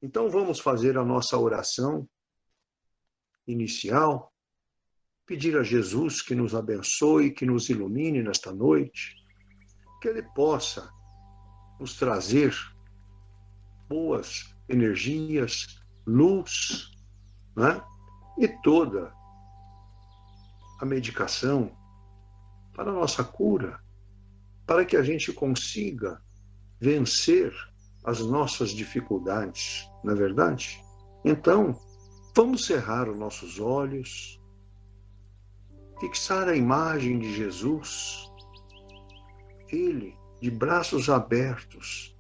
Então vamos fazer a nossa oração inicial, pedir a Jesus que nos abençoe, que nos ilumine nesta noite, que Ele possa nos trazer boas energias, luz, né? E toda a medicação para a nossa cura, para que a gente consiga vencer as nossas dificuldades, não é verdade? Então, vamos cerrar os nossos olhos, fixar a imagem de Jesus, Ele de braços abertos,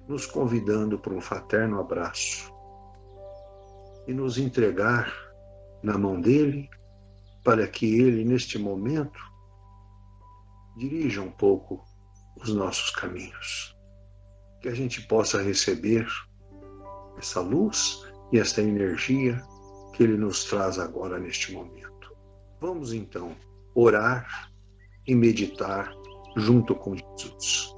nos convidando para um fraterno abraço e nos entregar na mão dele, para que ele, neste momento, dirija um pouco os nossos caminhos. Que a gente possa receber essa luz e essa energia que ele nos traz agora neste momento. Vamos então orar e meditar junto com Jesus.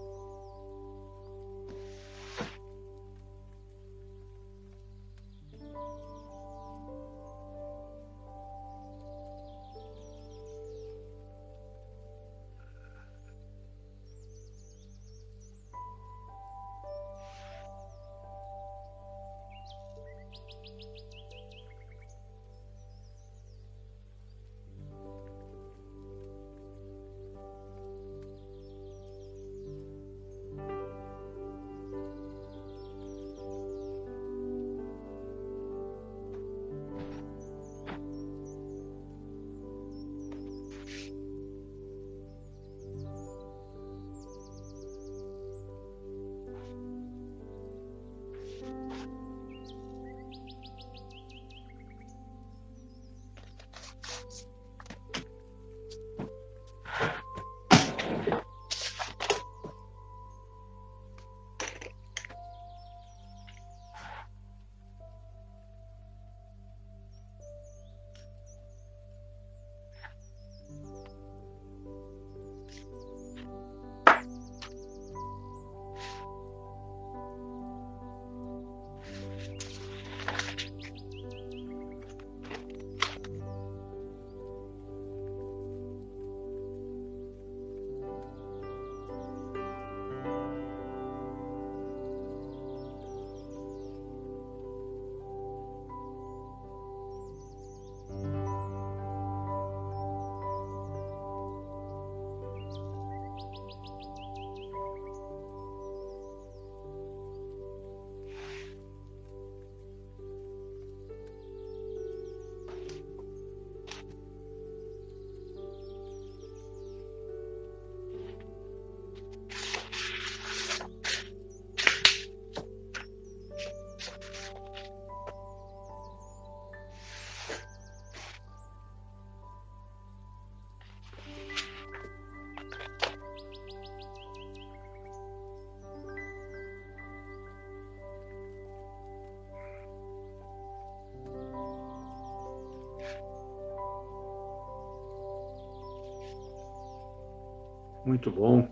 Muito bom,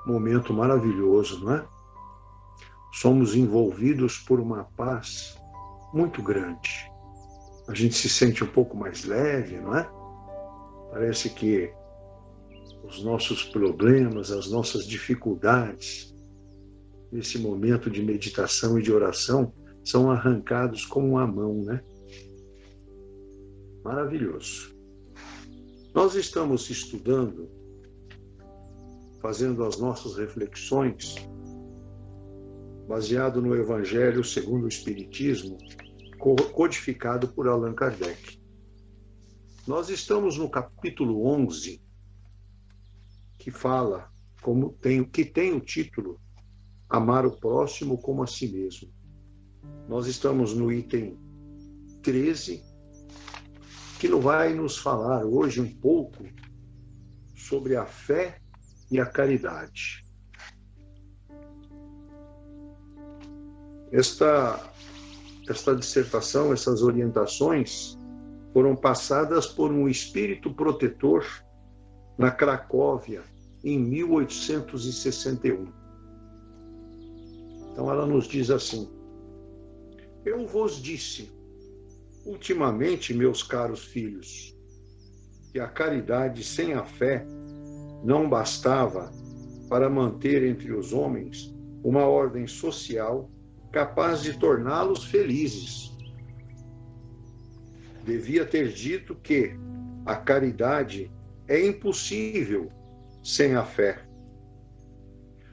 momento maravilhoso, não é? Somos envolvidos por uma paz muito grande. A gente se sente um pouco mais leve, não é? Parece que os nossos problemas, as nossas dificuldades, nesse momento de meditação e de oração, são arrancados como uma mão, né? Maravilhoso. Nós estamos estudando, fazendo as nossas reflexões, baseado no Evangelho segundo o Espiritismo, codificado por Allan Kardec. Nós estamos no capítulo 11, que fala, que tem o título Amar o Próximo como a Si Mesmo. Nós estamos no item 13, que vai nos falar hoje um pouco sobre a fé e a caridade. Esta dissertação, essas orientações foram passadas por um espírito protetor na Cracóvia em 1861. Então ela nos diz assim: Eu vos disse, ultimamente, meus caros filhos, que a caridade sem a fé não bastava para manter entre os homens uma ordem social capaz de torná-los felizes. Devia ter dito que a caridade é impossível sem a fé.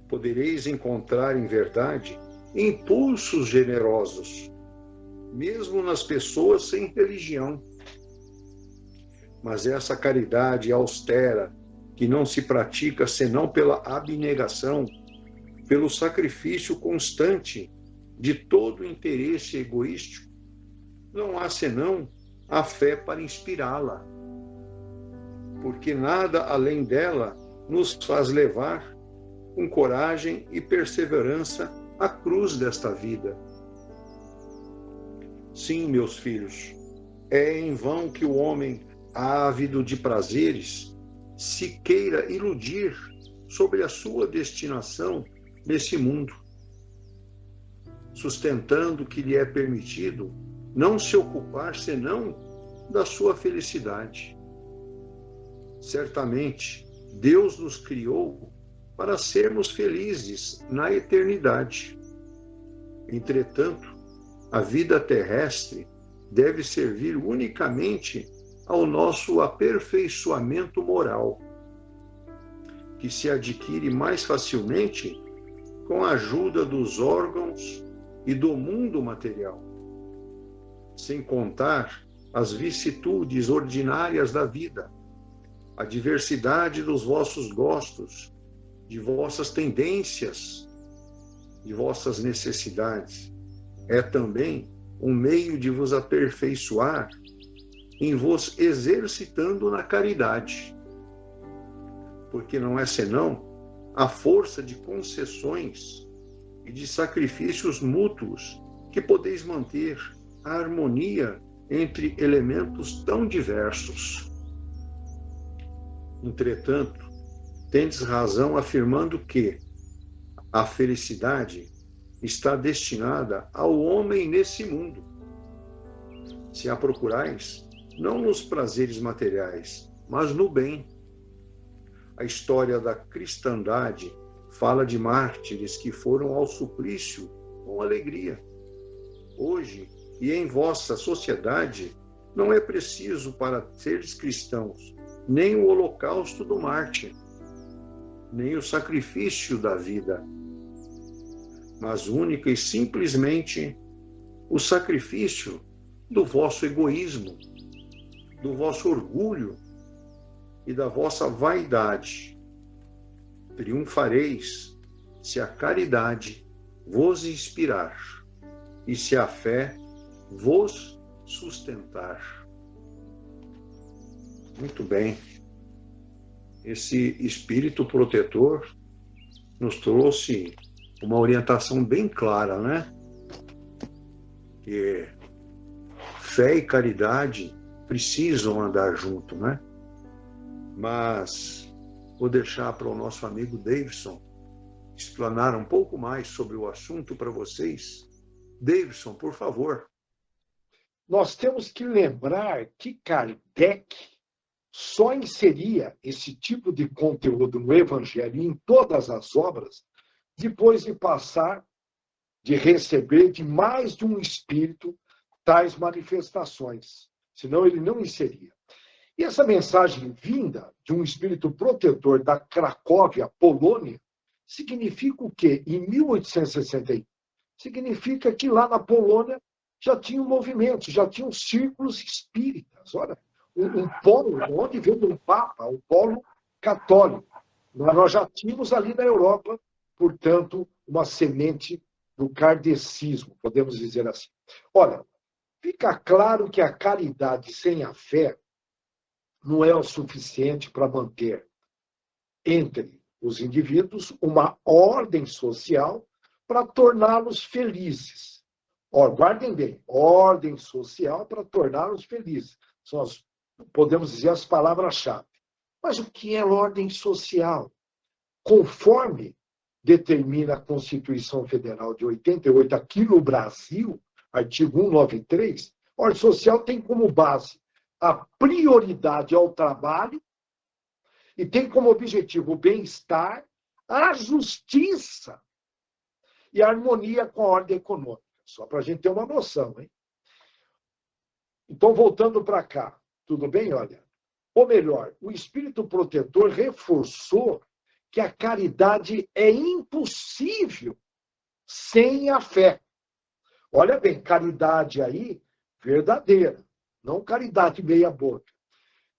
Podereis encontrar, em verdade, impulsos generosos, mesmo nas pessoas sem religião. Mas essa caridade austera, que não se pratica senão pela abnegação, pelo sacrifício constante de todo interesse egoístico, não há senão a fé para inspirá-la. Porque nada além dela nos faz levar com coragem e perseverança a cruz desta vida. Sim, meus filhos, é em vão que o homem, ávido de prazeres, se queira iludir sobre a sua destinação nesse mundo, sustentando que lhe é permitido não se ocupar senão da sua felicidade. Certamente, Deus nos criou para sermos felizes na eternidade. Entretanto, a vida terrestre deve servir unicamente ao nosso aperfeiçoamento moral, que se adquire mais facilmente com a ajuda dos órgãos e do mundo material, sem contar as vicissitudes ordinárias da vida, a diversidade dos vossos gostos, de vossas tendências, de vossas necessidades. É também um meio de vos aperfeiçoar em vos exercitando na caridade, porque não é senão a força de concessões e de sacrifícios mútuos que podeis manter a harmonia entre elementos tão diversos. Entretanto, tendes razão afirmando que a felicidade está destinada ao homem nesse mundo. Se a procurais, não nos prazeres materiais, mas no bem. A história da cristandade fala de mártires que foram ao suplício com alegria. Hoje, e em vossa sociedade, não é preciso para seres cristãos nem o holocausto do mártir, nem o sacrifício da vida, mas única e simplesmente o sacrifício do vosso egoísmo, do vosso orgulho e da vossa vaidade. Triunfareis se a caridade vos inspirar e se a fé vos sustentar. Muito bem. Esse espírito protetor nos trouxe uma orientação bem clara, né? Que fé e caridade precisam andar junto, né? Mas vou deixar para o nosso amigo Davidson explanar um pouco mais sobre o assunto para vocês. Davidson, por favor. Nós temos que lembrar que Kardec só inseria esse tipo de conteúdo no Evangelho e em todas as obras depois de receber de mais de um espírito tais manifestações. Senão ele não inseria. E essa mensagem vinda de um espírito protetor da Cracóvia, Polônia, significa o quê? Em 1861. Significa que lá na Polônia já tinha um movimento, já tinham círculos espíritas. Olha, um polo, onde veio um Papa, um polo católico. Nós já tínhamos ali na Europa, portanto, uma semente do kardecismo, podemos dizer assim. Olha, fica claro que a caridade sem a fé não é o suficiente para manter entre os indivíduos uma ordem social para torná-los felizes. Guardem bem, ordem social para torná-los felizes. São podemos dizer, as palavras-chave. Mas o que é ordem social? Conforme determina a Constituição Federal de 88, aqui no Brasil, artigo 193, a ordem social tem como base a prioridade ao trabalho e tem como objetivo o bem-estar, a justiça e a harmonia com a ordem econômica. Só para a gente ter uma noção, hein? Então, voltando para cá, tudo bem? Olha, ou melhor, o espírito protetor reforçou que a caridade é impossível sem a fé. Olha bem, caridade aí verdadeira, não caridade meia boca.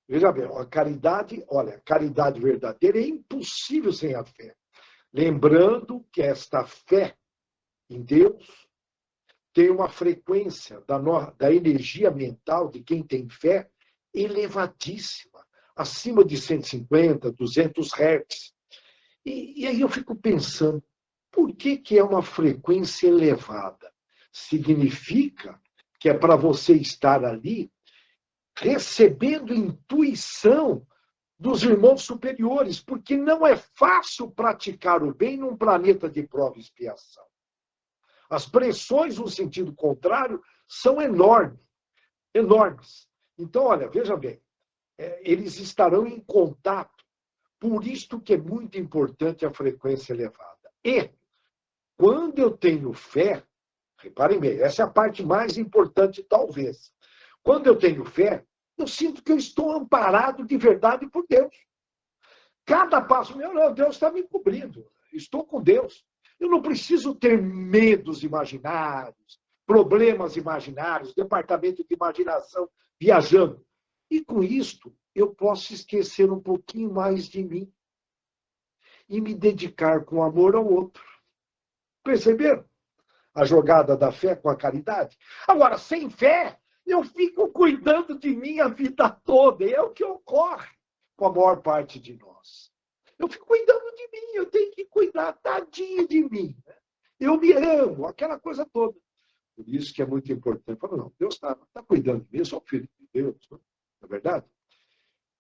Veja bem, a caridade verdadeira é impossível sem a fé. Lembrando que esta fé em Deus tem uma frequência da energia mental de quem tem fé elevadíssima, acima de 150, 200 Hz. E aí eu fico pensando, por que é uma frequência elevada? Significa que é para você estar ali recebendo intuição dos irmãos superiores, porque não é fácil praticar o bem num planeta de prova e expiação. As pressões no sentido contrário são enormes. Então, olha, veja bem, eles estarão em contato, por isto que é muito importante a frequência elevada. E, quando eu tenho fé, reparem bem, essa é a parte mais importante, talvez. Quando eu tenho fé, eu sinto que eu estou amparado de verdade por Deus. Cada passo meu, não, Deus está me cobrindo. Estou com Deus. Eu não preciso ter medos imaginários, problemas imaginários, departamento de imaginação viajando. E com isto, eu posso esquecer um pouquinho mais de mim e me dedicar com amor ao outro. Perceberam? A jogada da fé com a caridade. Agora, sem fé, eu fico cuidando de mim a vida toda. E é o que ocorre com a maior parte de nós. Eu fico cuidando de mim, eu tenho que cuidar, tadinho de mim. Eu me amo, aquela coisa toda. Por isso que é muito importante. Falo, não, Deus está cuidando de mim, eu sou filho de Deus, não é verdade?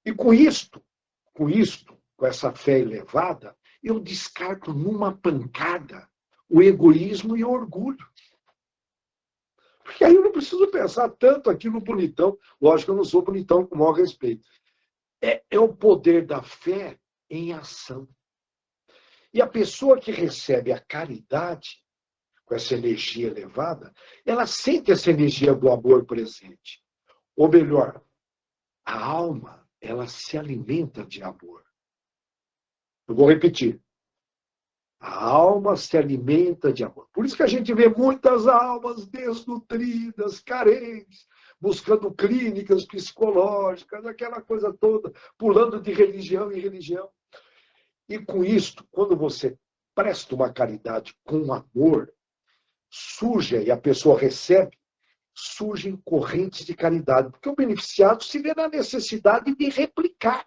E com essa fé elevada, eu descarto numa pancada o egoísmo e o orgulho. Porque aí eu não preciso pensar tanto aqui no bonitão. Lógico que eu não sou bonitão com o maior respeito. É o poder da fé em ação. E a pessoa que recebe a caridade, com essa energia elevada, ela sente essa energia do amor presente. Ou melhor, a alma, ela se alimenta de amor. Eu vou repetir. A alma se alimenta de amor. Por isso que a gente vê muitas almas desnutridas, carentes, buscando clínicas psicológicas, aquela coisa toda, pulando de religião em religião. E com isto, quando você presta uma caridade com amor, surge, e a pessoa recebe, surgem correntes de caridade, porque o beneficiado se vê na necessidade de replicar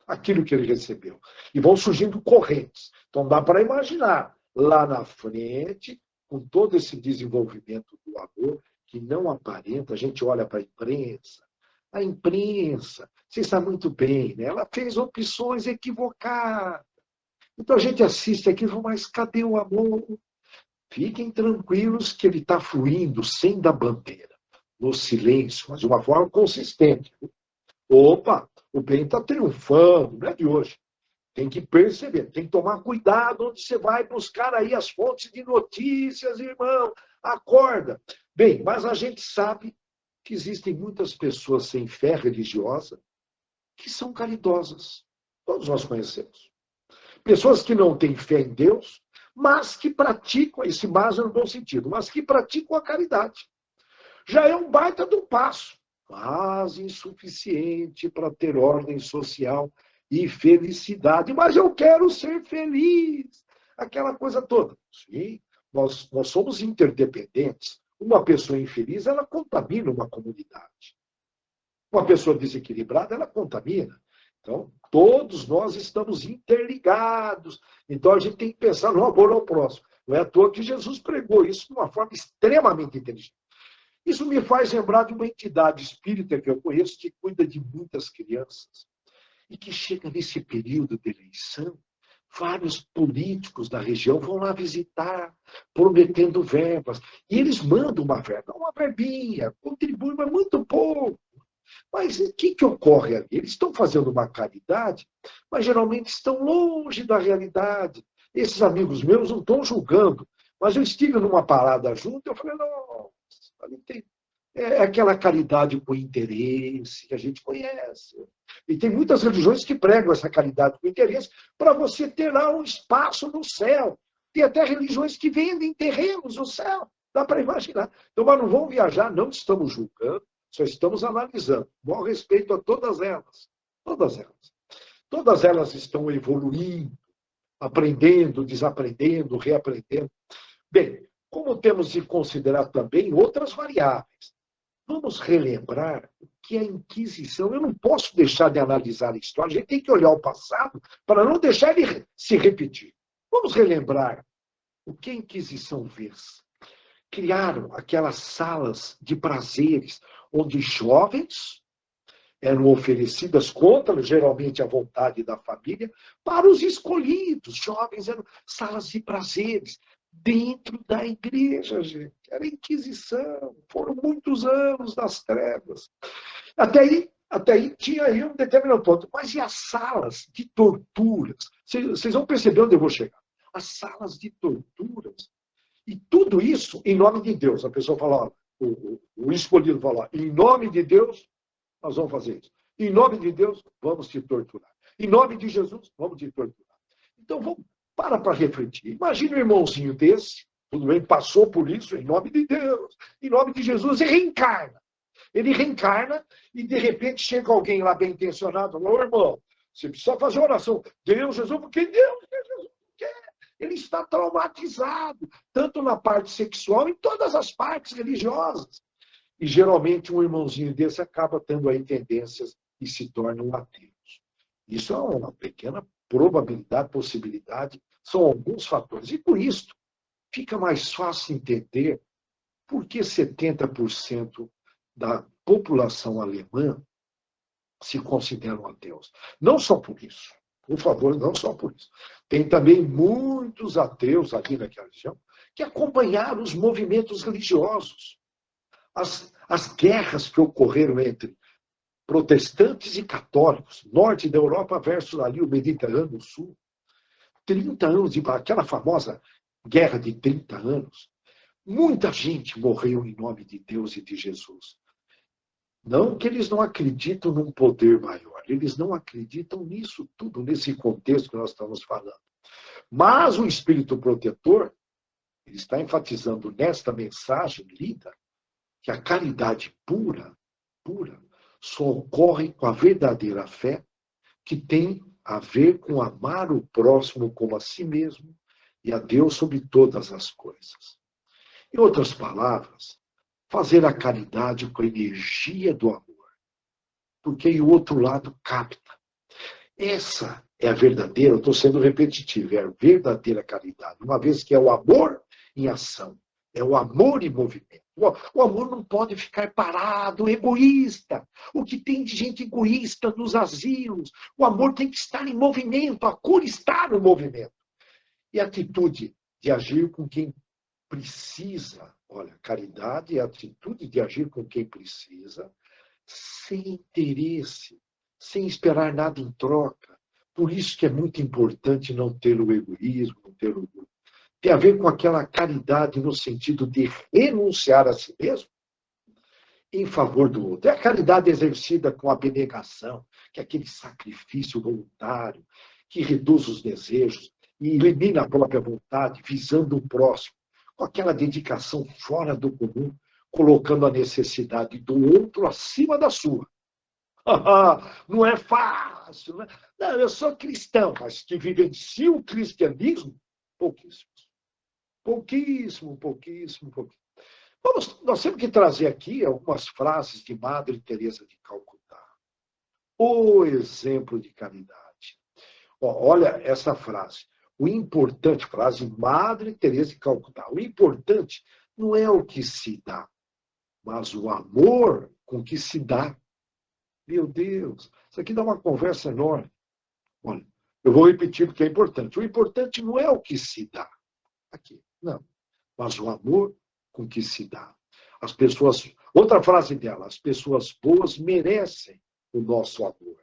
aquilo que ele recebeu. E vão surgindo correntes. Então, dá para imaginar, lá na frente, com todo esse desenvolvimento do amor, que não aparenta, a gente olha para a imprensa, você sabe muito bem, né? Ela fez opções equivocadas. Então, a gente assiste aquilo, mas cadê o amor? Fiquem tranquilos que ele está fluindo sem dar bandeira, no silêncio, mas de uma forma consistente. Opa, o bem está triunfando, não é de hoje. Tem que perceber, tem que tomar cuidado onde você vai buscar aí as fontes de notícias, irmão. Acorda. Bem, mas a gente sabe que existem muitas pessoas sem fé religiosa que são caridosas. Todos nós conhecemos. Pessoas que não têm fé em Deus, mas que praticam, esse mas no bom sentido, mas que praticam a caridade. Já é um baita do passo, mas insuficiente para ter ordem social e felicidade. Mas eu quero ser feliz. Aquela coisa toda. Sim, nós somos interdependentes. Uma pessoa infeliz, ela contamina uma comunidade. Uma pessoa desequilibrada, ela contamina. Então, todos nós estamos interligados. Então, a gente tem que pensar no amor ao próximo. Não é à toa que Jesus pregou isso de uma forma extremamente inteligente. Isso me faz lembrar de uma entidade espírita que eu conheço que cuida de muitas crianças e que chega nesse período de eleição, Vários políticos da região vão lá visitar, prometendo verbas. E eles mandam uma verbinha, contribuem, mas muito pouco. Mas o que ocorre ali? Eles estão fazendo uma caridade, mas geralmente estão longe da realidade. Esses amigos meus não estão julgando, mas eu estive numa parada junto, eu falei, não, ali tem é aquela caridade com interesse que a gente conhece. E tem muitas religiões que pregam essa caridade com interesse para você ter lá um espaço no céu. Tem até religiões que vendem terrenos no céu. Dá para imaginar. Então, mas não vão viajar, não estamos julgando, só estamos analisando. Bom respeito a todas elas. Todas elas. Todas elas estão evoluindo, aprendendo, desaprendendo, reaprendendo. Bem, como temos de considerar também outras variáveis. Vamos relembrar o que é a Inquisição. Eu não posso deixar de analisar a história. A gente tem que olhar o passado para não deixar ele se repetir. Vamos relembrar o que a Inquisição fez. Criaram aquelas salas de prazeres, onde jovens eram oferecidas contra, geralmente, a vontade da família, para os escolhidos. Jovens eram salas de prazeres dentro da igreja, gente. Era a Inquisição. Foram muitos anos das trevas. Até aí tinha aí um determinado ponto. Mas e as salas de torturas? Vocês vão perceber onde eu vou chegar. As salas de torturas. E tudo isso em nome de Deus. A pessoa fala, ó, o escolhido fala, ó, em nome de Deus, nós vamos fazer isso. Em nome de Deus, vamos te torturar. Em nome de Jesus, vamos te torturar. Então, vamos para refletir. Imagina um irmãozinho desse, tudo bem, passou por isso, em nome de Deus, em nome de Jesus, e reencarna. Ele reencarna e, de repente, chega alguém lá bem intencionado, ô irmão, você precisa fazer oração. Deus, Jesus, porque Deus, Jesus quer. Ele está traumatizado, tanto na parte sexual, em todas as partes religiosas. E, geralmente, um irmãozinho desse acaba tendo aí tendências e se torna um ateu. Isso é uma pequena probabilidade, possibilidade, são alguns fatores. E, por isso, fica mais fácil entender por que 70% da população alemã se consideram ateus. Não só por isso, por favor, não só por isso. Tem também muitos ateus aqui naquela região que acompanharam os movimentos religiosos. As guerras que ocorreram entre protestantes e católicos, norte da Europa versus ali o Mediterrâneo Sul. 30 anos, aquela famosa guerra de 30 anos. Muita gente morreu em nome de Deus e de Jesus. Não que eles não acreditam num poder maior, eles não acreditam nisso tudo, nesse contexto que nós estamos falando. Mas o Espírito Protetor, ele está enfatizando nesta mensagem lida, que a caridade pura, só ocorre com a verdadeira fé, que tem a ver com amar o próximo como a si mesmo e a Deus sobre todas as coisas. Em outras palavras, fazer a caridade com a energia do amor, porque aí o outro lado capta. Essa é a verdadeira, eu estou sendo repetitivo, é a verdadeira caridade, uma vez que é o amor em ação, é o amor em movimento. O amor não pode ficar parado, egoísta. O que tem de gente egoísta nos asilos? O amor tem que estar em movimento, a cura está no movimento. E a atitude de agir com quem precisa. Olha, caridade é a atitude de agir com quem precisa, sem interesse, sem esperar nada em troca. Por isso que é muito importante não ter o egoísmo, não ter o orgulho. Tem a ver com aquela caridade no sentido de renunciar a si mesmo em favor do outro. É a caridade exercida com abnegação, que é aquele sacrifício voluntário, que reduz os desejos e elimina a própria vontade, visando o próximo, com aquela dedicação fora do comum, colocando a necessidade do outro acima da sua. Não é fácil, né? Não, eu sou cristão, mas que vivencio o cristianismo, pouquíssimos. Pouquíssimo. Nós temos que trazer aqui algumas frases de Madre Teresa de Calcutá. O exemplo de caridade. Olha essa frase. O importante, frase Madre Teresa de Calcutá. O importante não é o que se dá, mas o amor com que se dá. Meu Deus, isso aqui dá uma conversa enorme. Olha, Eu vou repetir porque é importante. O importante não é o que se dá aqui, não, mas o amor com que se dá. As pessoas, outra frase dela, as pessoas boas merecem o nosso amor.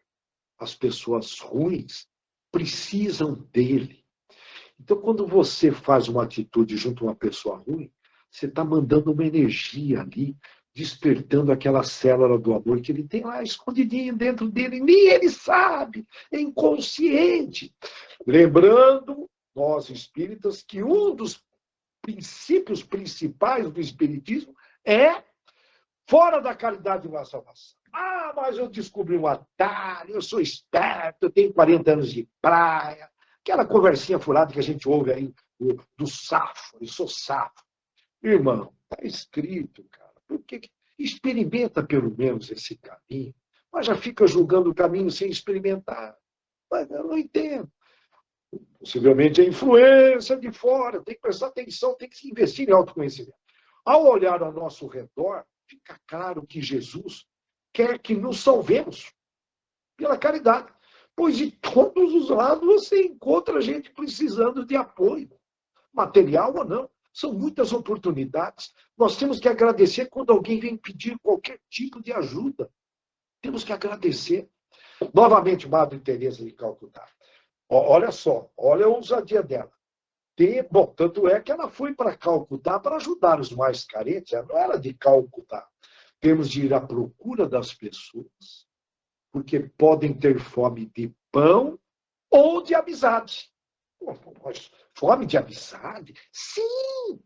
As pessoas ruins precisam dele. Então, quando você faz uma atitude junto a uma pessoa ruim, você está mandando uma energia ali, despertando aquela célula do amor que ele tem lá escondidinho dentro dele, nem ele sabe, é inconsciente. Lembrando, nós espíritas, que um dos princípios principais do espiritismo é fora da caridade na salvação. Ah, mas eu descobri um atalho, eu sou esperto, eu tenho 40 anos de praia. Aquela conversinha furada que a gente ouve aí do safo, eu sou safo. Irmão, está escrito, cara. Por que experimenta pelo menos esse caminho? Mas já fica julgando o caminho sem experimentar. Mas eu não entendo. Possivelmente a influência de fora, tem que prestar atenção, tem que se investir em autoconhecimento. Ao olhar ao nosso redor, fica claro que Jesus quer que nos salvemos pela caridade. Pois de todos os lados você encontra gente precisando de apoio, material ou não. São muitas oportunidades. Nós temos que agradecer quando alguém vem pedir qualquer tipo de ajuda. Temos que agradecer. Novamente, Madre Teresa de Calcutá. Olha só, olha a ousadia dela. Bom, tanto é que ela foi para Calcutá para ajudar os mais carentes. Ela não era de Calcutá. Temos de ir à procura das pessoas, porque podem ter fome de pão ou de amizade. Fome de amizade? Sim!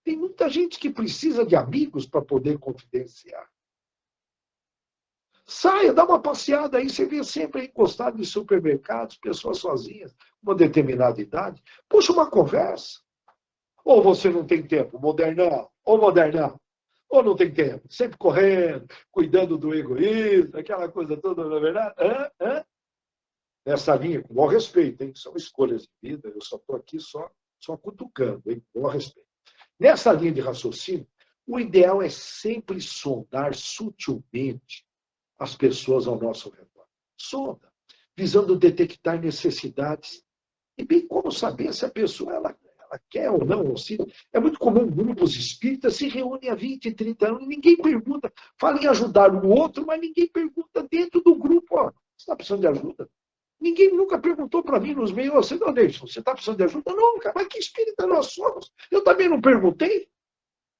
Tem muita gente que precisa de amigos para poder confidenciar. Saia, dá uma passeada aí, você vê sempre encostado em supermercados, pessoas sozinhas, uma determinada idade. Puxa uma conversa. Ou você não tem tempo, modernão, ou modernão. Ou não tem tempo, sempre correndo, cuidando do egoísmo, aquela coisa toda, na verdade. Nessa linha, com maior respeito, hein? São escolhas de vida, eu só estou aqui só cutucando, hein? Com maior respeito. Nessa linha de raciocínio, o ideal é sempre sondar sutilmente as pessoas ao nosso redor. Sonda, visando detectar necessidades e bem como saber se a pessoa ela quer ou não auxílio. É muito comum grupos espíritas se reúnem há 20, 30 anos, ninguém pergunta, fala em ajudar o outro, mas ninguém pergunta dentro do grupo, ó, você está precisando de ajuda? Ninguém nunca perguntou para mim nos meios, você está precisando de ajuda? Nunca, mas que espírita nós somos? Eu também não perguntei.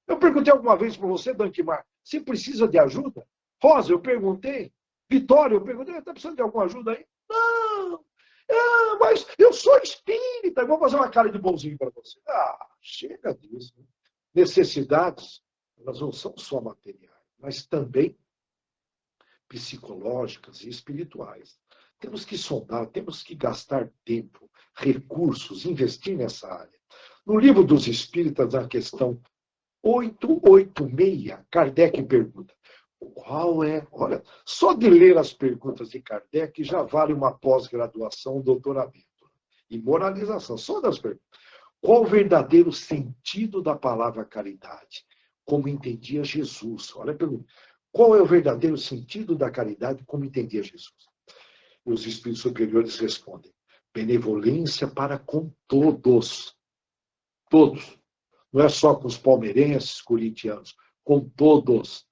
Eu perguntei alguma vez para você, Danquimar, você precisa de ajuda? Rosa, eu perguntei. Vitória, eu perguntei, está precisando de alguma ajuda aí? Não. Ah, mas eu sou espírita, eu vou fazer uma cara de bonzinho para você. Ah, chega disso. Necessidades, elas não são só materiais, mas também psicológicas e espirituais. Temos que sondar, temos que gastar tempo, recursos, investir nessa área. No livro dos Espíritas, na questão 886, Kardec pergunta, qual é, olha, só de ler as perguntas de Kardec já vale uma pós-graduação, um doutoramento. E moralização, só das perguntas. Qual o verdadeiro sentido da palavra caridade? Como entendia Jesus? Olha a pergunta. Qual é o verdadeiro sentido da caridade, como entendia Jesus? E os espíritos superiores respondem, benevolência para com todos. Todos. Não é só com os palmeirenses, corintianos, com todos.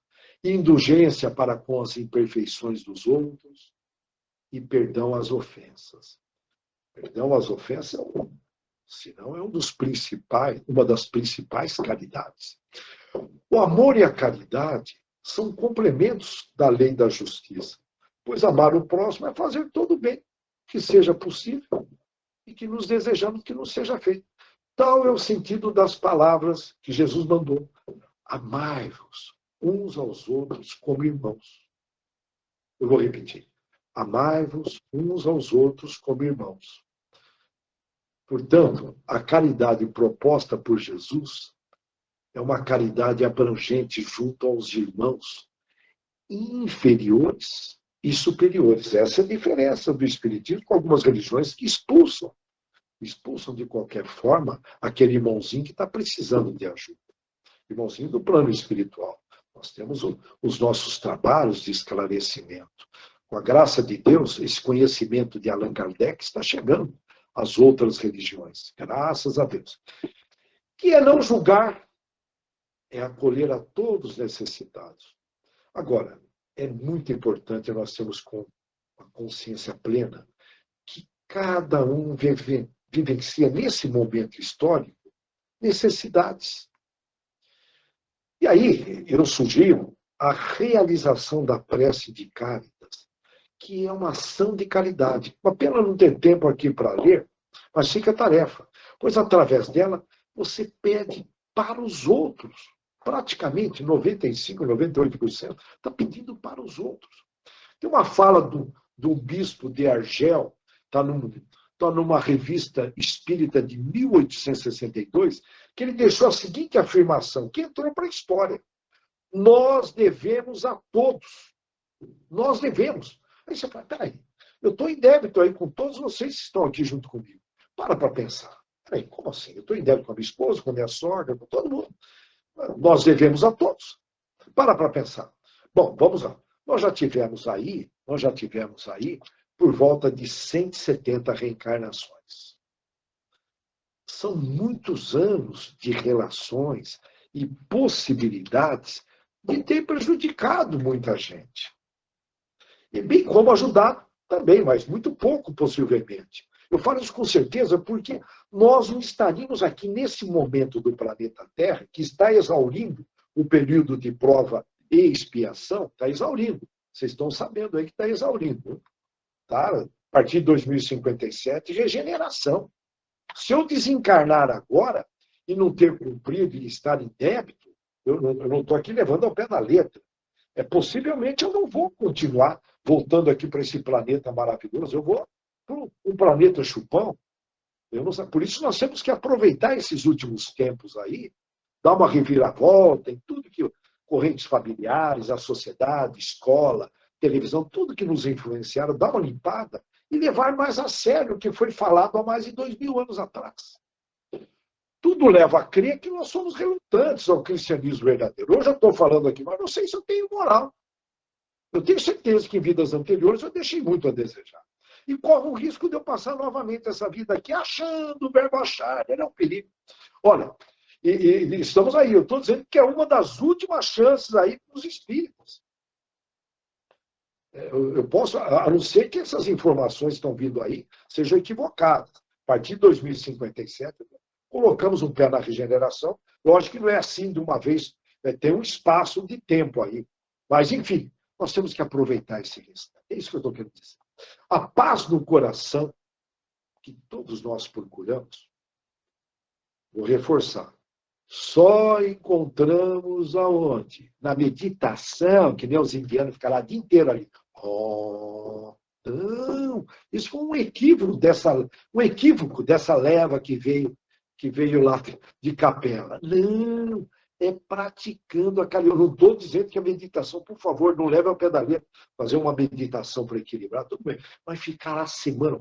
Indulgência para com as imperfeições dos outros e perdão às ofensas. Perdão às ofensas senão é uma das principais caridades. O amor e a caridade são complementos da lei da justiça, pois amar o próximo é fazer todo o bem que seja possível e que nos desejamos que nos seja feito. Tal é o sentido das palavras que Jesus mandou. Amai-vos uns aos outros como irmãos. Eu vou repetir. Amai-vos uns aos outros como irmãos. Portanto, a caridade proposta por Jesus é uma caridade abrangente junto aos irmãos inferiores e superiores. Essa é a diferença do Espiritismo com algumas religiões que expulsam de qualquer forma aquele irmãozinho que está precisando de ajuda. Irmãozinho do plano espiritual. Nós temos os nossos trabalhos de esclarecimento. com a graça de Deus, esse conhecimento de Allan Kardec está chegando às outras religiões, graças a Deus. Que é não julgar, é acolher a todos os necessitados. Agora, é muito importante nós termos com a consciência plena que cada um vivencia nesse momento histórico necessidades. E aí eu sugiro a realização da prece de Cáritas, que é uma ação de caridade. Uma pena não ter tempo aqui para ler, mas fica a tarefa, pois através dela você pede para os outros. Praticamente 95%, 98% está pedindo para os outros. Tem uma fala do bispo de Argel, está numa revista espírita de 1862, que ele deixou a seguinte afirmação, que entrou para a história. Nós devemos a todos. Nós devemos. Aí você fala, peraí, eu estou em débito aí com todos vocês que estão aqui junto comigo. Para pensar. Peraí, como assim? Eu estou em débito com a minha esposa, com a minha sogra, com todo mundo. Nós devemos a todos. Para pensar. Bom, vamos lá. Nós já tivemos aí, por volta de 170 reencarnações. São muitos anos de relações e possibilidades de ter prejudicado muita gente. E bem como ajudado também, mas muito pouco, possivelmente. Eu falo isso com certeza porque nós não estaríamos aqui nesse momento do planeta Terra, que está exaurindo o período de prova e expiação, está exaurindo. Vocês estão sabendo aí que está exaurindo. Tá? A partir de 2057, regeneração. Se eu desencarnar agora e não ter cumprido e estar em débito, eu não estou aqui levando ao pé da letra. Possivelmente eu não vou continuar voltando aqui para esse planeta maravilhoso, eu vou para um planeta chupão. Por isso nós temos que aproveitar esses últimos tempos aí, dar uma reviravolta em tudo que correntes familiares, a sociedade, escola, televisão, tudo que nos influenciaram, dar uma limpada e levar mais a sério o que foi falado há mais de 2000 anos atrás. Tudo leva a crer que nós somos relutantes ao cristianismo verdadeiro. Hoje eu estou falando aqui, mas não sei se eu tenho moral. Eu tenho certeza que em vidas anteriores eu deixei muito a desejar. E corre o risco de eu passar novamente essa vida aqui achando o verbo achar. Ele é um perigo. Olha, e estamos aí. Eu estou dizendo que é uma das últimas chances aí para os espíritos. Eu posso, a não ser que essas informações que estão vindo aí sejam equivocadas. A partir de 2057, colocamos um pé na regeneração. Lógico que não é assim de uma vez, tem um espaço de tempo aí. Mas, enfim, nós temos que aproveitar esse risco. É isso que eu estou querendo dizer. A paz no coração, que todos nós procuramos, vou reforçar, só encontramos aonde? Na meditação, que nem os indianos ficam lá o dia inteiro ali. Oh, não, isso foi um equívoco dessa leva que veio lá de Capela. Não, é praticando aquela. Eu não estou dizendo que a meditação, por favor, não leve ao pé da letra, fazer uma meditação para equilibrar, tudo bem, mas ficar lá semana.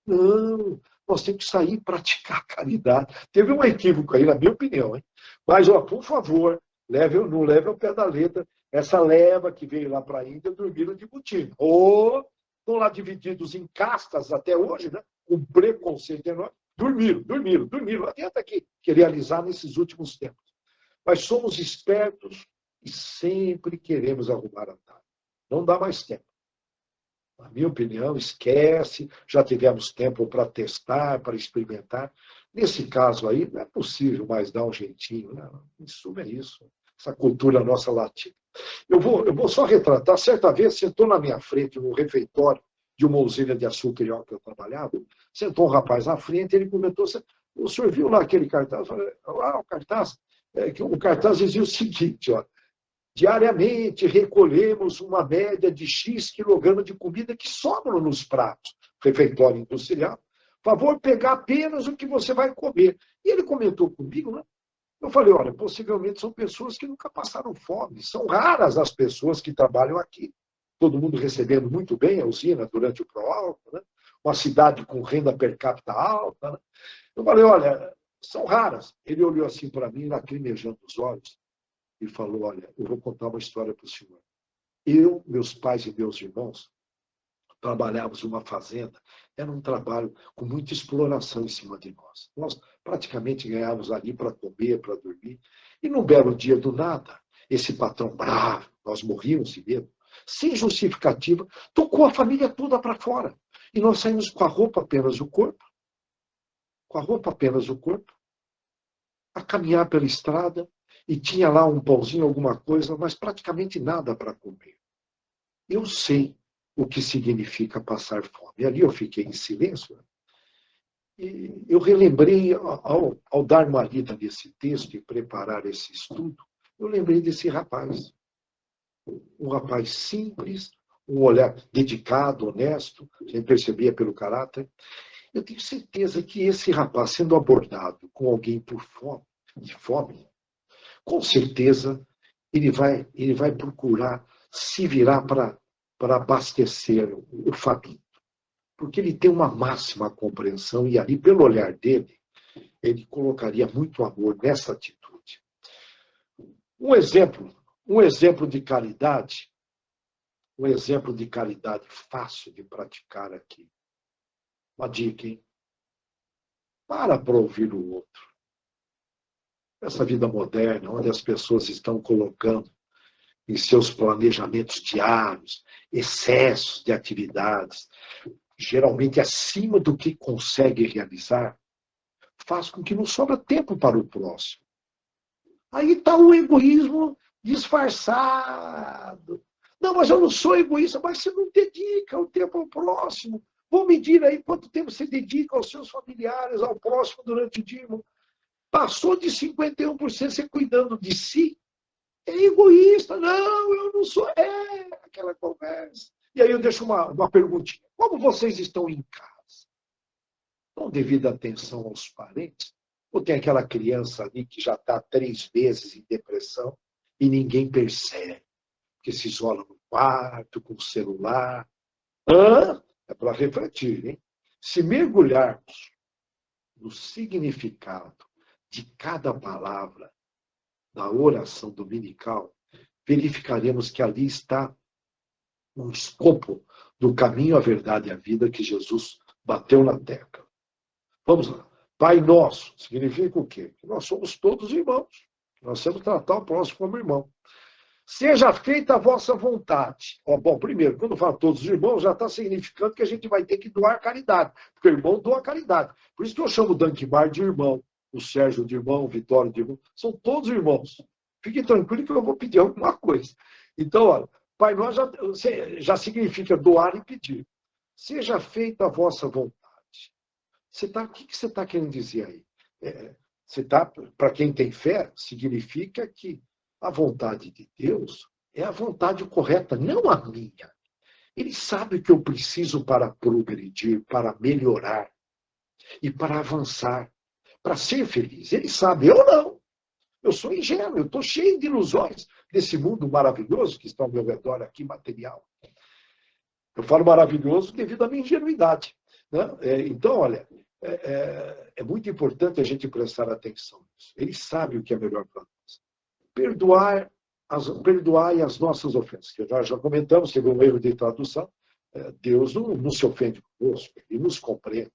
Não, nós temos que sair e praticar a caridade. Teve um equívoco aí, na minha opinião, hein? Mas, por favor, não leve ao pé da letra essa leva que veio lá para a Índia dormiram de botina. Ou estão lá divididos em castas até hoje, né? Com preconceito enorme. Dormiram. Não adianta aqui querer realizar nesses últimos tempos. Mas somos espertos e sempre queremos arrumar atalho. Não dá mais tempo. Na minha opinião, esquece, já tivemos tempo para testar, para experimentar. Nesse caso aí, não é possível mais dar um jeitinho. Né? Em suma, é isso. Essa cultura nossa latina. Eu vou só retratar. Certa vez, sentou na minha frente, no refeitório de uma usina de açúcar que eu trabalhava, sentou um rapaz na frente, ele comentou, o senhor viu lá aquele cartaz? Eu falei, o cartaz? O cartaz dizia o seguinte, ó, diariamente recolhemos uma média de X quilograma de comida que sobram nos pratos, refeitório industrial. Favor pegar apenas o que você vai comer. E ele comentou comigo, né? Eu falei, olha, possivelmente são pessoas que nunca passaram fome. São raras as pessoas que trabalham aqui. Todo mundo recebendo muito bem a usina durante o Proálcool, né? Uma cidade com renda per capita alta. Né? Eu falei, olha, são raras. Ele olhou assim para mim, lacrimejando os olhos, e falou, olha, eu vou contar uma história para o senhor. Eu, meus pais e meus irmãos trabalhávamos em uma fazenda. Era um trabalho com muita exploração em cima de nós. Nós praticamente ganhávamos ali para comer, para dormir. E num belo dia do nada, esse patrão bravo, nós morríamos de medo, sem justificativa, tocou a família toda para fora. E nós saímos com a roupa apenas o corpo, com a roupa apenas o corpo, a caminhar pela estrada, e tinha lá um pãozinho, alguma coisa, mas praticamente nada para comer. Eu sei o que significa passar fome. E ali eu fiquei em silêncio. E eu relembrei, ao dar uma lida nesse texto e preparar esse estudo, eu lembrei desse rapaz. Um rapaz simples, um olhar dedicado, honesto, a gente percebia pelo caráter. Eu tenho certeza que esse rapaz, sendo abordado com alguém por fome, com certeza ele vai procurar se virar para abastecer o faminto. Porque ele tem uma máxima compreensão e ali, pelo olhar dele, ele colocaria muito amor nessa atitude. Um exemplo de caridade, fácil de praticar aqui. Uma dica, hein? Para ouvir o outro. Essa vida moderna, onde as pessoas estão colocando em seus planejamentos diários excessos de atividades, geralmente acima do que consegue realizar, faz com que não sobra tempo para o próximo. Aí está o egoísmo disfarçado. Não, mas eu não sou egoísta, mas você não dedica o tempo ao próximo. Vou medir aí quanto tempo você dedica aos seus familiares, ao próximo durante o dia. Irmão. Passou de 51% você cuidando de si. É egoísta. Não, eu não sou. É aquela conversa. E aí eu deixo uma perguntinha. Como vocês estão em casa? Dão devida atenção aos parentes? Ou tem aquela criança ali que já está 3 meses em depressão e ninguém percebe, que se isola no quarto, com o celular? É para refletir, hein? Se mergulharmos no significado de cada palavra da oração dominical, verificaremos que ali está um escopo do caminho, a verdade e a vida que Jesus bateu na tecla. Vamos lá. Pai nosso, significa o quê? Que nós somos todos irmãos. Nós temos que tratar o próximo como irmão. Seja feita a vossa vontade. Bom, primeiro, quando fala todos os irmãos, já está significando que a gente vai ter que doar caridade. Porque o irmão doa caridade. Por isso que eu chamo o Dankmar de irmão, o Sérgio de irmão, o Vitório de irmão. São todos irmãos. Fiquem tranquilos que eu vou pedir alguma coisa. Então, olha, Pai Nosso já significa doar e pedir. Seja feita a vossa vontade. O que você está querendo dizer aí? Para quem tem fé, significa que a vontade de Deus é a vontade correta, não a minha. Ele sabe o que eu preciso para progredir, para melhorar e para avançar, para ser feliz. Ele sabe, eu não. Eu sou ingênuo, eu estou cheio de ilusões desse mundo maravilhoso que está ao meu redor aqui, material. Eu falo maravilhoso devido à minha ingenuidade. Né? Então, olha, é muito importante a gente prestar atenção nisso. Ele sabe o que é melhor para nós. Perdoai as nossas ofensas. Que nós já comentamos, teve um erro de tradução. Deus não se ofende conosco, ele nos compreende.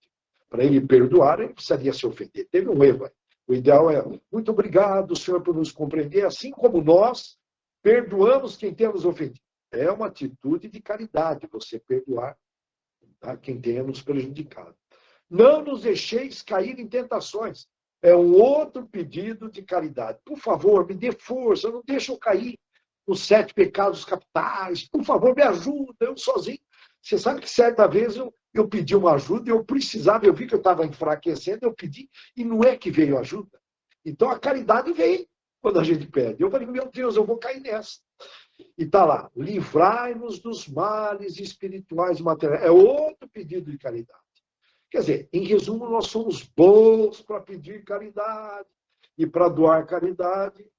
Para ele perdoar, ele precisaria se ofender. Teve um erro aí. O ideal é, muito obrigado, Senhor, por nos compreender, assim como nós perdoamos quem tem nos ofendido. É uma atitude de caridade, você perdoar, tá, quem tenha nos prejudicado. Não nos deixeis cair em tentações. É um outro pedido de caridade. Por favor, me dê força, não deixe eu cair nos 7 pecados capitais. Por favor, me ajuda, eu sozinho. Você sabe que certa vez eu pedi uma ajuda, eu precisava, eu vi que eu estava enfraquecendo, eu pedi, e não é que veio ajuda. Então a caridade vem quando a gente pede. Eu falei, meu Deus, eu vou cair nessa. E está lá, livrai-nos dos males espirituais e materiais. É outro pedido de caridade. Quer dizer, em resumo, nós somos bons para pedir caridade e para doar caridade.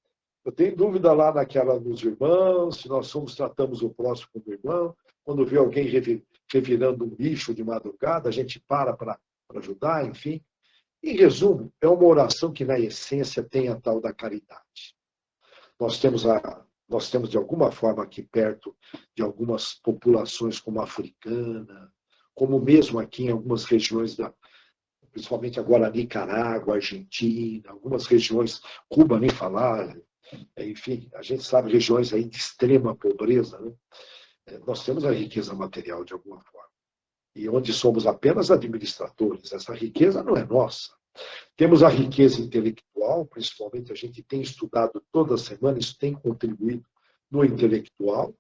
Eu tenho dúvida lá nos irmãos, se nós tratamos o próximo como irmão. Quando vê alguém revirando um lixo de madrugada, a gente para ajudar, enfim. Em resumo, é uma oração que, na essência, tem a tal da caridade. Nós temos Nós temos, de alguma forma, aqui perto de algumas populações como a africana, como mesmo aqui em algumas regiões, principalmente agora Nicarágua, Argentina, algumas regiões, Cuba nem falar, enfim, a gente sabe regiões aí de extrema pobreza, né? Nós temos a riqueza material de alguma forma. E onde somos apenas administradores, essa riqueza não é nossa. Temos a riqueza intelectual, principalmente a gente tem estudado toda semana, isso tem contribuído no intelectual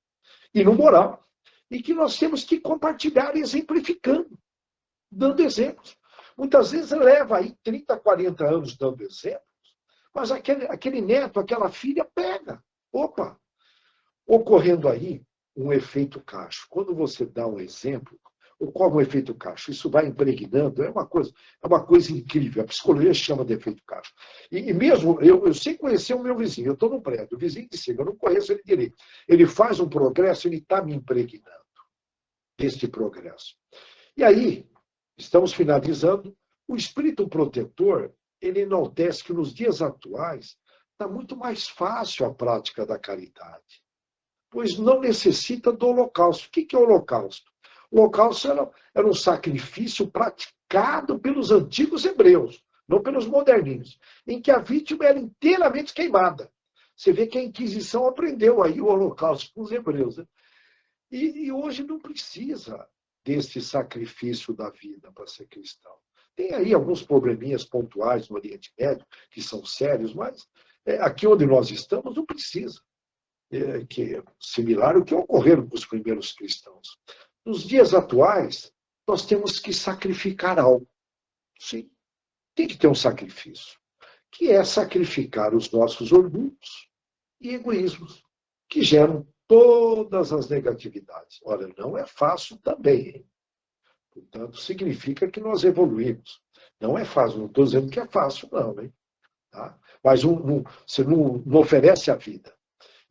e no moral. E que nós temos que compartilhar exemplificando, dando exemplos. Muitas vezes leva aí 30, 40 anos dando exemplos, mas aquele neto, aquela filha pega. Opa! Ocorrendo aí um efeito cacho. Quando você dá um exemplo, ocorre um efeito cacho. Isso vai impregnando, é uma coisa incrível. A psicologia chama de efeito cacho. E mesmo, eu sei conhecer o meu vizinho, eu estou no prédio, o vizinho de cima, eu não conheço ele direito. Ele faz um progresso, ele está me impregnando deste progresso. E aí, estamos finalizando, o espírito protetor, ele enaltece que nos dias atuais está muito mais fácil a prática da caridade, pois não necessita do holocausto. O que é o holocausto? O holocausto era um sacrifício praticado pelos antigos hebreus, não pelos moderninhos, em que a vítima era inteiramente queimada. Você vê que a Inquisição aprendeu aí o holocausto com os hebreus, né? E hoje não precisa desse sacrifício da vida para ser cristão. Tem aí alguns probleminhas pontuais no Oriente Médio, que são sérios, mas aqui onde nós estamos não precisa. Que é similar ao que ocorreu com os primeiros cristãos. Nos dias atuais, nós temos que sacrificar algo. Sim, tem que ter um sacrifício, que é sacrificar os nossos orgulhos e egoísmos, que geram todas as negatividades. Olha, não é fácil também, hein? Portanto, significa que nós evoluímos. Não é fácil, não estou dizendo que é fácil, não, hein? Tá? Mas você não oferece a vida.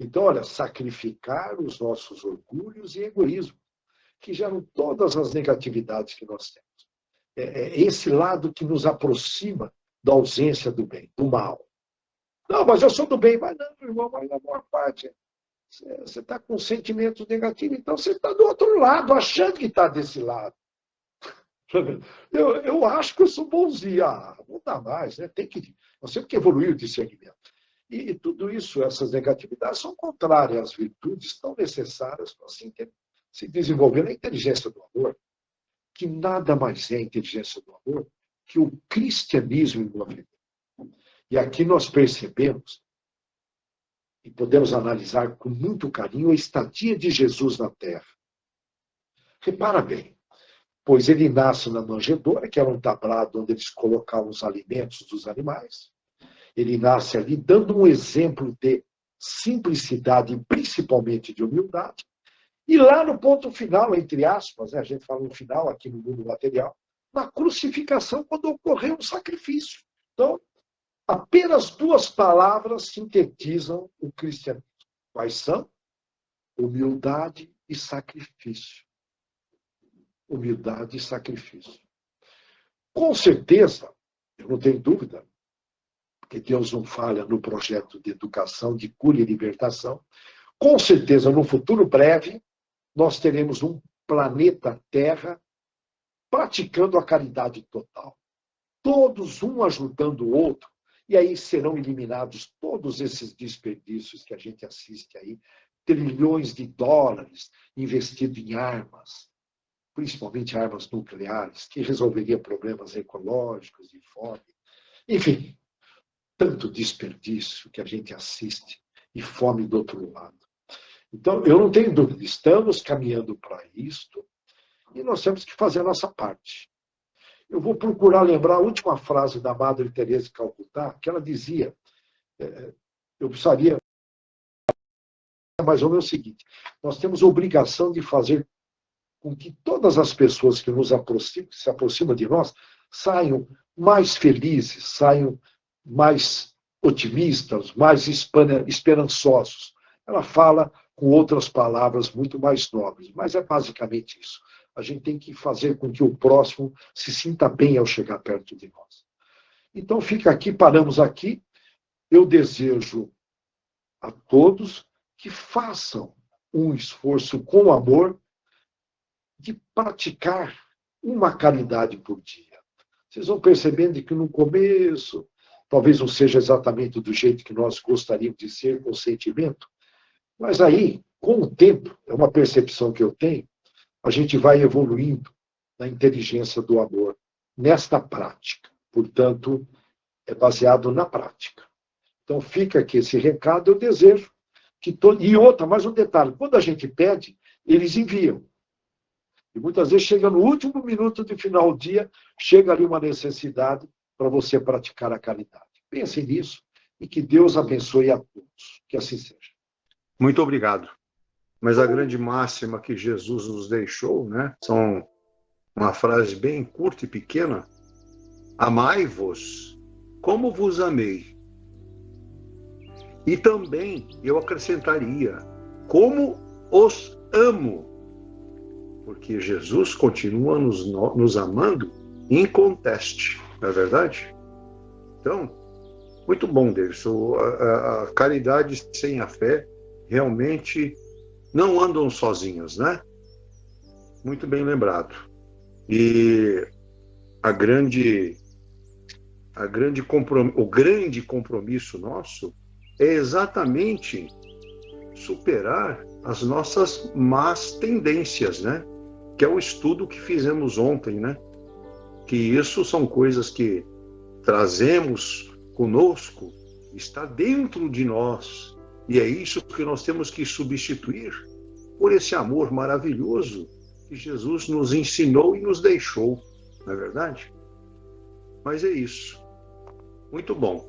Então, olha, sacrificar os nossos orgulhos e egoísmo, que geram todas as negatividades que nós temos. É esse lado que nos aproxima da ausência do bem, do mal. Não, mas eu sou do bem. Mas não, irmão, mas na maior parte você está com sentimentos negativos, então você está do outro lado, achando que está desse lado. Eu acho que eu sou bonzinho. Não dá mais, né? Nós temos que evoluir o discernimento. E tudo isso, essas negatividades, são contrárias às virtudes tão necessárias para se desenvolver na inteligência do amor, que nada mais é a inteligência do amor que o cristianismo envolvido. E aqui nós percebemos, e podemos analisar com muito carinho, a estadia de Jesus na Terra. Repara bem, pois ele nasce na manjedoura, que era um tablado onde eles colocavam os alimentos dos animais. Ele nasce ali dando um exemplo de simplicidade e principalmente de humildade. E lá no ponto final, entre aspas, a gente fala no final, aqui no mundo material, na crucificação, quando ocorreu um sacrifício. Então, apenas duas palavras sintetizam o cristianismo. Quais são? Humildade e sacrifício. Humildade e sacrifício. Com certeza, eu não tenho dúvida, que Deus não falha no projeto de educação, de cura e libertação. Com certeza, no futuro breve, nós teremos um planeta Terra praticando a caridade total. Todos um ajudando o outro, e aí serão eliminados todos esses desperdícios que a gente assiste aí, trilhões de dólares investidos em armas, principalmente armas nucleares, que resolveria problemas ecológicos, de fome. Enfim, tanto desperdício que a gente assiste e fome do outro lado. Então, eu não tenho dúvida, estamos caminhando para isto e nós temos que fazer a nossa parte. Eu vou procurar lembrar a última frase da Madre Teresa de Calcutá, que ela dizia, eu precisaria, mais ou menos o seguinte, nós temos a obrigação de fazer com que todas as pessoas que se aproximam de nós saiam mais felizes, saiam mais otimistas, mais esperançosos. Ela fala com outras palavras muito mais nobres, mas é basicamente isso. A gente tem que fazer com que o próximo se sinta bem ao chegar perto de nós. Então, fica aqui, paramos aqui. Eu desejo a todos que façam um esforço com amor de praticar uma caridade por dia. Vocês vão percebendo que no começo, talvez não seja exatamente do jeito que nós gostaríamos de ser, com sentimento, mas aí, com o tempo, é uma percepção que eu tenho, a gente vai evoluindo na inteligência do amor, nesta prática. Portanto, é baseado na prática. Então, fica aqui esse recado, eu desejo que todo... E outra, mais um detalhe, quando a gente pede, eles enviam. E muitas vezes chega no último minuto do final do dia, chega ali uma necessidade para você praticar a caridade. Pensem nisso e que Deus abençoe a todos. Que assim seja. Muito obrigado. Mas a grande máxima que Jesus nos deixou, né, são uma frase bem curta e pequena: amai-vos como vos amei. E também eu acrescentaria, como os amo. Porque Jesus continua nos amando inconteste, não é verdade? Então, muito bom, Davidson. A caridade sem a fé realmente não andam sozinhas, né? Muito bem lembrado. E o grande compromisso nosso é exatamente superar as nossas más tendências, né? Que é o estudo que fizemos ontem, né? Que isso são coisas que trazemos conosco, está dentro de nós, e é isso que nós temos que substituir por esse amor maravilhoso que Jesus nos ensinou e nos deixou, não é verdade? Mas é isso. Muito bom.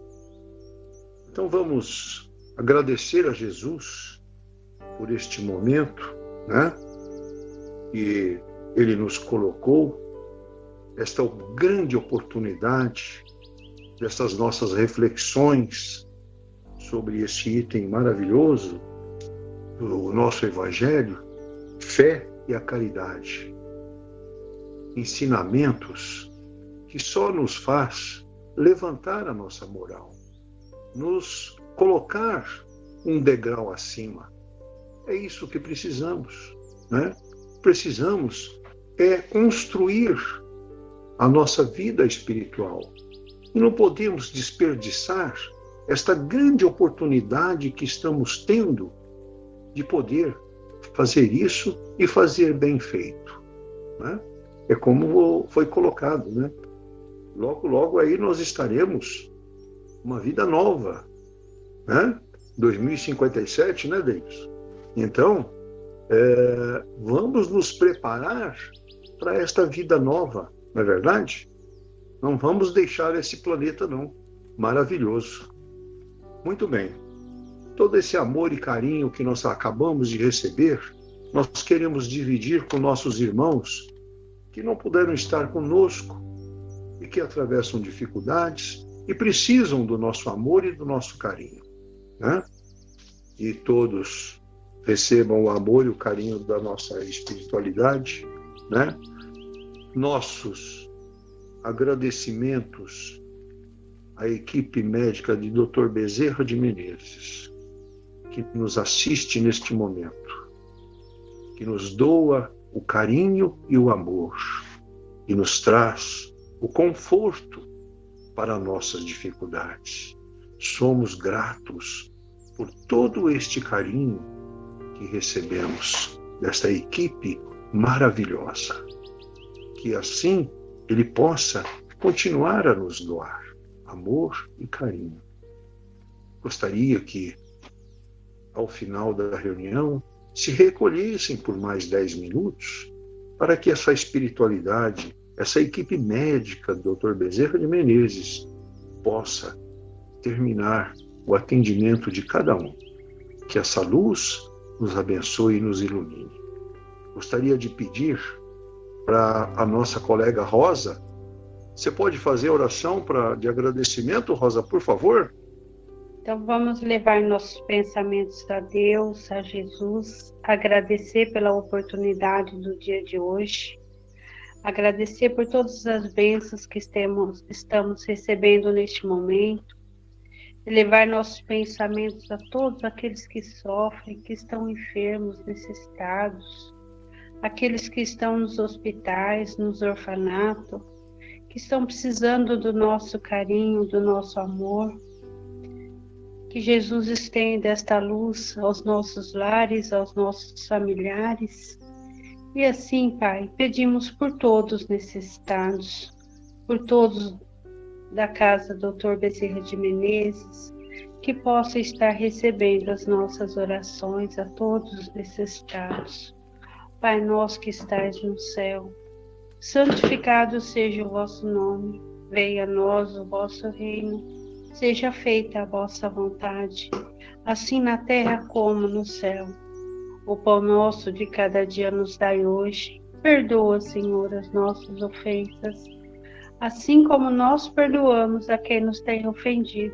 Então vamos agradecer a Jesus por este momento, né? E Ele nos colocou esta grande oportunidade dessas nossas reflexões sobre esse item maravilhoso do nosso Evangelho, fé e a caridade. Ensinamentos que só nos faz levantar a nossa moral, nos colocar um degrau acima. É isso que precisamos, né? Precisamos construir a nossa vida espiritual. E não podemos desperdiçar esta grande oportunidade que estamos tendo de poder fazer isso e fazer bem feito, né? É como foi colocado, né? Logo, logo aí nós estaremos uma vida nova, né? 2057, né, Deus? Então, vamos nos preparar para esta vida nova, não é verdade? Não vamos deixar esse planeta, não. Maravilhoso. Muito bem. Todo esse amor e carinho que nós acabamos de receber, nós queremos dividir com nossos irmãos que não puderam estar conosco e que atravessam dificuldades e precisam do nosso amor e do nosso carinho, né? E todos recebam o amor e o carinho da nossa espiritualidade, né? Nossos agradecimentos à equipe médica de Dr. Bezerra de Menezes, que nos assiste neste momento, que nos doa o carinho e o amor, e nos traz o conforto para nossas dificuldades. Somos gratos por todo este carinho que recebemos desta equipe maravilhosa. Que assim ele possa continuar a nos doar amor e carinho. Gostaria que, ao final da reunião, se recolhessem por mais 10 minutos para que essa espiritualidade, essa equipe médica do Dr. Bezerra de Menezes possa terminar o atendimento de cada um. Que essa luz nos abençoe e nos ilumine. Gostaria de pedir para a nossa colega Rosa, você pode fazer a oração de agradecimento, Rosa, por favor? Então vamos levar nossos pensamentos a Deus, a Jesus, agradecer pela oportunidade do dia de hoje, agradecer por todas as bênçãos que estamos recebendo neste momento, elevar nossos pensamentos a todos aqueles que sofrem, que estão enfermos, necessitados, aqueles que estão nos hospitais, nos orfanatos, que estão precisando do nosso carinho, do nosso amor. Que Jesus estenda esta luz aos nossos lares, aos nossos familiares. E assim, Pai, pedimos por todos necessitados, por todos da casa Dr. Bezerra de Menezes, que possa estar recebendo as nossas orações a todos os necessitados. Pai nosso que estais no céu, santificado seja o vosso nome, venha a nós o vosso reino, seja feita a vossa vontade, assim na terra como no céu. O pão nosso de cada dia nos dai hoje, perdoa, Senhor, as nossas ofensas, assim como nós perdoamos a quem nos tem ofendido.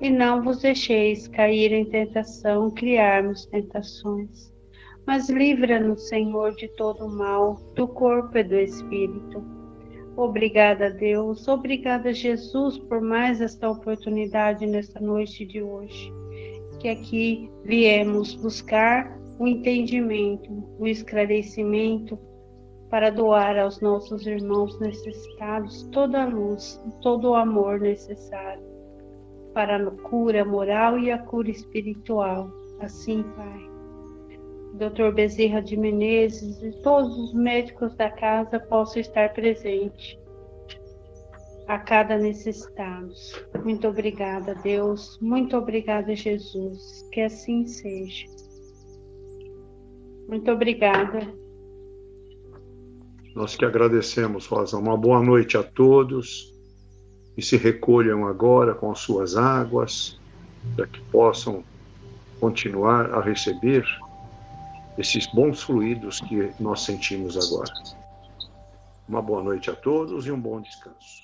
E não vos deixeis cair em tentação, criarmos tentações. Mas livra-nos, Senhor, de todo o mal, do corpo e do espírito. Obrigada, Deus. Obrigada, Jesus, por mais esta oportunidade nesta noite de hoje. Que aqui viemos buscar o entendimento, o esclarecimento, para doar aos nossos irmãos necessitados toda a luz, todo o amor necessário para a cura moral e a cura espiritual. Assim, Pai, Dr. Bezerra de Menezes e todos os médicos da casa possam estar presentes a cada necessitado. Muito obrigada, Deus. Muito obrigada, Jesus. Que assim seja. Muito obrigada. Nós que agradecemos, Rosa. Uma boa noite a todos e se recolham agora com as suas águas para que possam continuar a receber esses bons fluidos que nós sentimos agora. Uma boa noite a todos e um bom descanso.